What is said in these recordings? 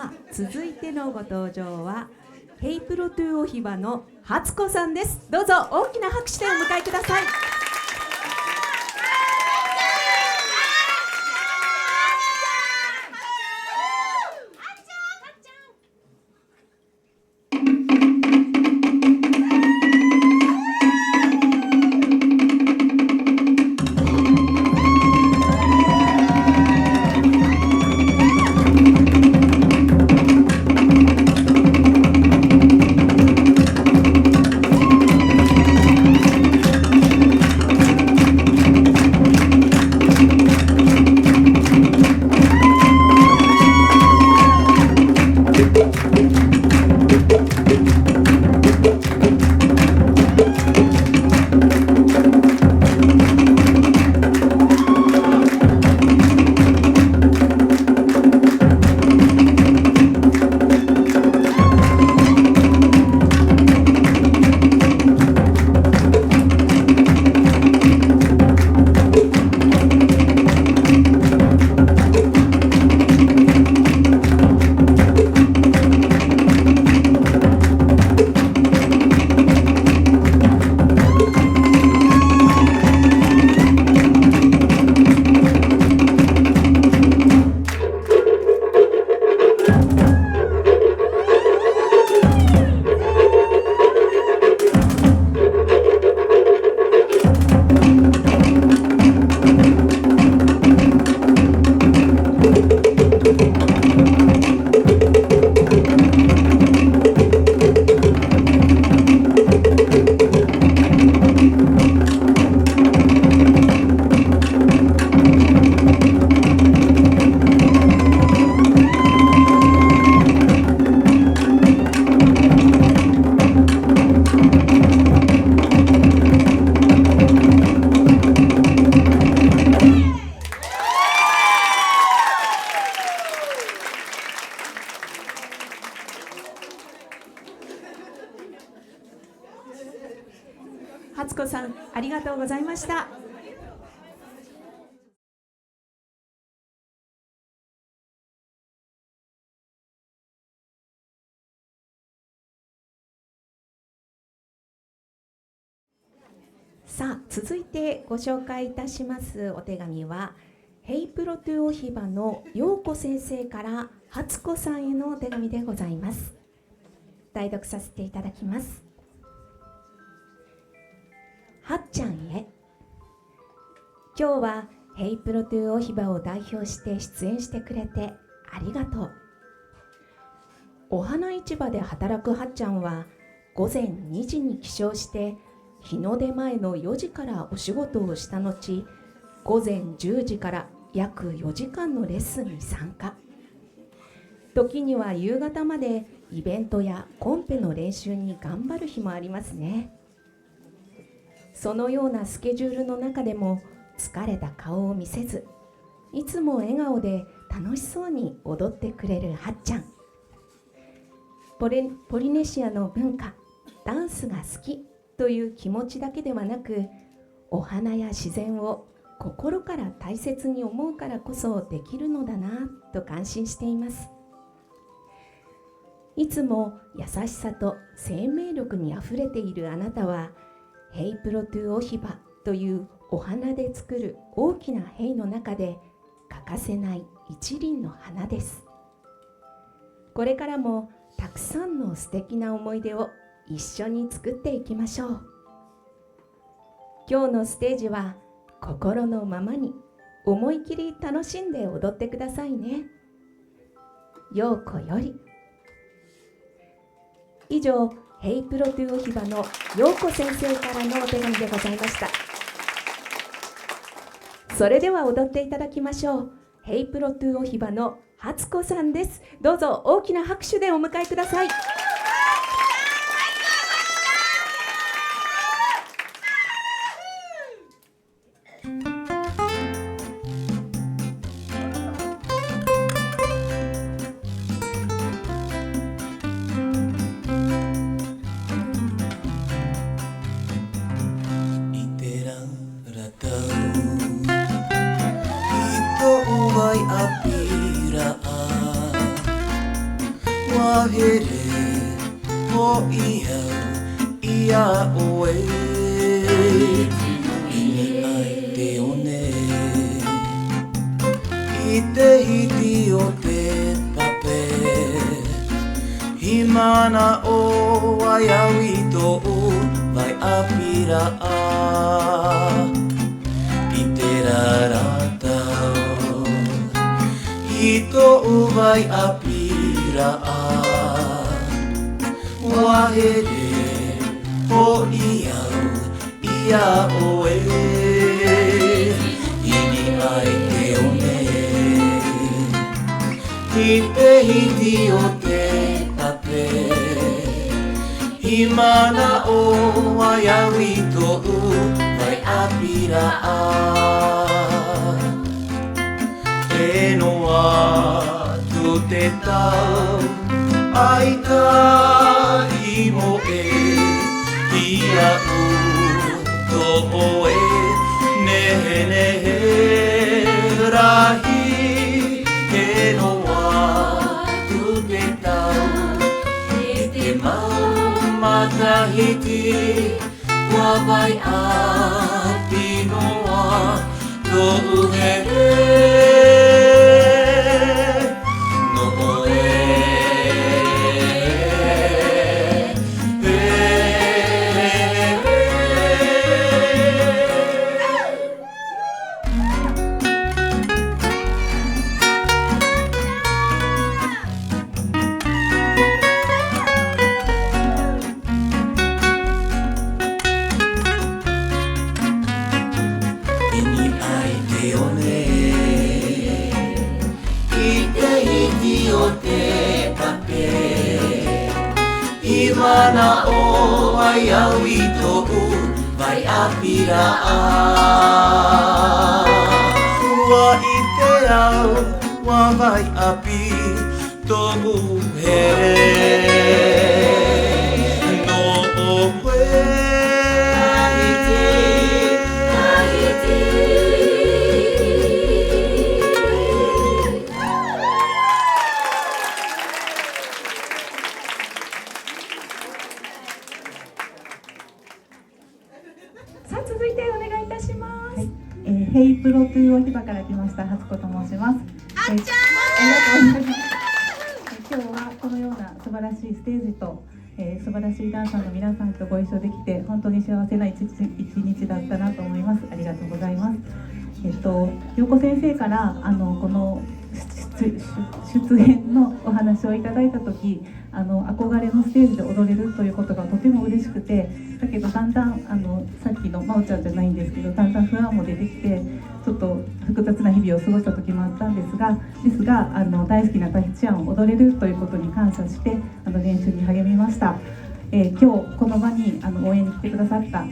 さあ続いてのご登場はヘイプロトゥおひばの初子さんです。どうぞ大きな拍手でお迎えください。初子さんありがとうございました。さあ続いてご紹介いたしますお手紙はヘイプロトゥおひばの陽子先生から初子さんへのお手紙でございます。代読させていただきます。はっちゃんへ、今日はヘイプロトゥおひばを代表して出演してくれてありがとう。お花市場で働くはっちゃんは午前2時に起床して日の出前の4時からお仕事をした後、午前10時から約4時間のレッスンに参加。時には夕方までイベントやコンペの練習に頑張る日もありますね。そのようなスケジュールの中でも疲れた顔を見せず、いつも笑顔で楽しそうに踊ってくれるはっちゃん。ポリネシアの文化、ダンスが好きという気持ちだけではなく、お花や自然を心から大切に思うからこそできるのだなと感心しています。いつも優しさと生命力にあふれているあなたは、ヘイプロトゥおひばというお花で作る大きなヘイの中で欠かせない一輪の花です。これからもたくさんの素敵な思い出を一緒に作っていきましょう。今日のステージは心のままに思い切り楽しんで踊ってくださいね。陽子より。以上、ヘイプロトゥおひばの陽子先生からのお手紙でございました。それでは踊っていただきましょう。ヘイプロトゥおひばの初子さんです。どうぞ大きな拍手でお迎えください。Wahere ho ia ia oe Ini ai te one I te hiti o te pape Himana o ai au I to'u vai apira a I te raratau I to'u vai apira a Wahere ho iau ia oe Ini ai te one I te hiti o te tape Himana o ai au I to'u vai apira a E noa tu te tau ai ka I mo e Ia u to oe Nehe nehe rahi E noa tu te tau E te mau matahiti Wa vai api noa to uhere Himana o ai au I to'u vai apira a Wa I te au wa vai api to'u here No o koe続いてお願いいたします。はい、ヘイプロトゥーおひばから来ました初子と申します。ありがとうございます。今日はこのような素晴らしいステージと、素晴らしいダンサーの皆さんとご一緒できて本当に幸せな一日だったなと思います。ありがとうございます。陽子先生からこの出演のお話をいただいた時憧れのステージで踊れるということがとても嬉しくてだけどだんだんさっきのまおちゃんじゃないんですけどだんだん不安も出てきてちょっと複雑な日々を過ごした時もあったんですが大好きなタヒチアンを踊れるということに感謝して練習に励みました。今日この場に応援に来てくださった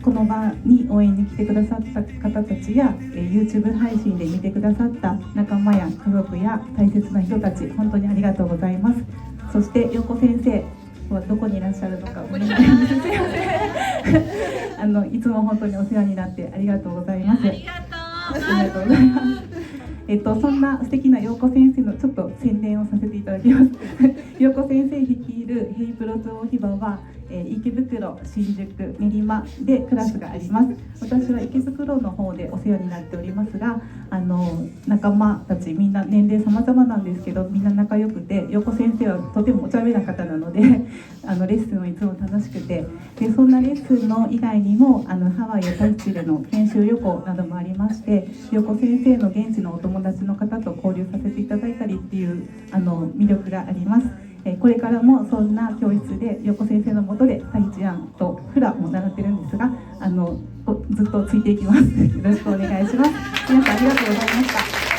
この場に応援に来てくださった方たちや、YouTube 配信で見てくださった仲間や家族や大切な人たち本当にありがとうございます。そして陽子先生はどこにいらっしゃるのかごめんなさいすいませんいつも本当にお世話になってありがとうございます。ありがとうございます。そんな素敵な陽子先生のちょっと宣伝をさせていただきます陽子先生率いるヘイプロトゥーおひばは池袋、新宿、練馬でクラスがあります。私は池袋の方でお世話になっておりますが仲間たちみんな年齢様々なんですけどみんな仲良くて陽子先生はとてもお茶目な方なのでレッスンはいつも楽しくてそんなレッスンの以外にもハワイやタヒチでの研修旅行などもありまして陽子先生の現地のお友達の方と交流させていただいたりっていう魅力があります。これからもそんな教室で陽子先生の下でタヒチアンとフラも習ってるんですがずっとついていきます。よろしくお願いします。皆さんありがとうございました。